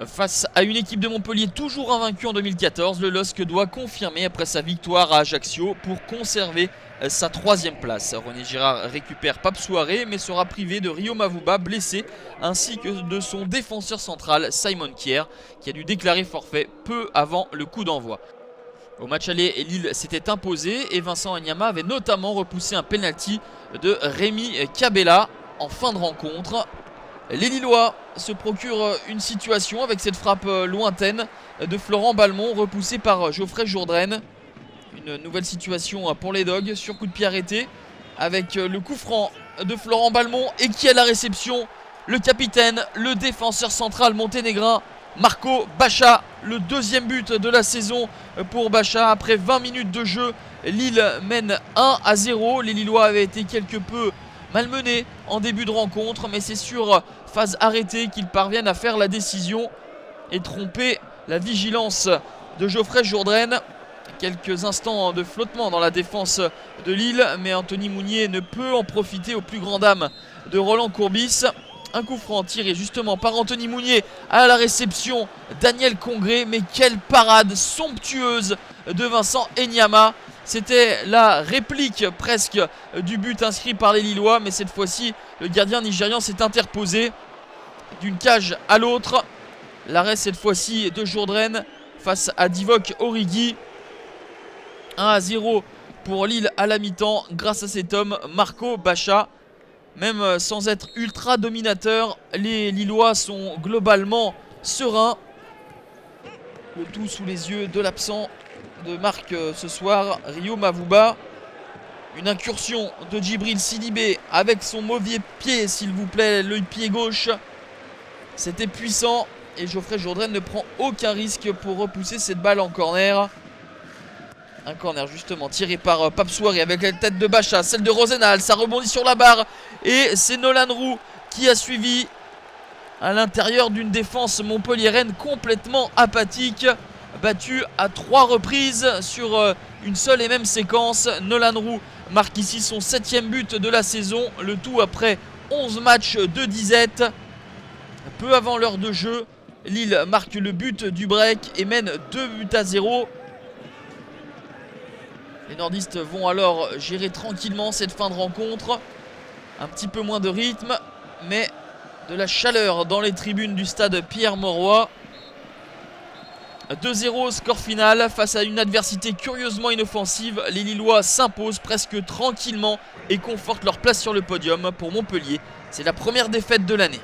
Face à une équipe de Montpellier toujours invaincue en 2014, le LOSC doit confirmer après sa victoire à Ajaccio pour conserver sa 3e place. René Girard récupère Pape Souaré mais sera privé de Rio Mavuba blessé ainsi que de son défenseur central Simon Kier qui a dû déclarer forfait peu avant le coup d'envoi. Au match aller, Lille s'était imposé et Vincent Wanyama avait notamment repoussé un penalty de Rémi Cabella en fin de rencontre. Les Lillois se procurent une situation avec cette frappe lointaine de Florent Balmont repoussée par Geoffrey Jourdain. Une nouvelle situation pour les Dogs sur coup de pied arrêté avec le coup franc de Florent Balmont et qui a la réception, le capitaine, le défenseur central monténégrin Marco Baccia. Le 2e but de la saison pour Baccia après 20 minutes de jeu. Lille mène 1-0. Les Lillois avaient été quelque peu malmenés en début de rencontre, mais c'est sur phase arrêtée qu'ils parviennent à faire la décision et tromper la vigilance de Geoffrey Jourdain. Quelques instants de flottement dans la défense de Lille, mais Anthony Mounier ne peut en profiter aux plus grandes dames de Roland Courbis. Un coup franc tiré justement par Anthony Mounier à la réception Daniel Congré, mais quelle parade somptueuse de Vincent Enyama. C'était la réplique presque du but inscrit par les Lillois, mais cette fois-ci le gardien nigérian s'est interposé d'une cage à l'autre. L'arrêt cette fois-ci de Jourdain face à Divock Origi. 1-0 pour Lille à la mi-temps grâce à cet homme Marco Baccia. Même sans être ultra dominateur, les Lillois sont globalement sereins. Le tout sous les yeux de l'absent de Marc ce soir, Rio Mavuba. Une incursion de Djibril Sidibé avec son mauvais pied, s'il vous plaît, le pied gauche. C'était puissant et Geoffrey Jourdain ne prend aucun risque pour repousser cette balle en corner. Un corner justement tiré par Pape Souaré avec la tête de Baccia, celle de Rosenal, ça rebondit sur la barre et c'est Nolan Roux qui a suivi à l'intérieur d'une défense montpelliéraine complètement apathique, battu à 3 reprises sur une seule et même séquence. Nolan Roux marque ici son 7e but de la saison, le tout après 11 matchs de disette. Peu avant l'heure de jeu, Lille marque le but du break et mène 2-0. Les nordistes vont alors gérer tranquillement cette fin de rencontre. Un petit peu moins de rythme, mais de la chaleur dans les tribunes du stade Pierre-Mauroy. 2-0 score final face à une adversité curieusement inoffensive. Les Lillois s'imposent presque tranquillement et confortent leur place sur le podium. Pour Montpellier, c'est la première défaite de l'année.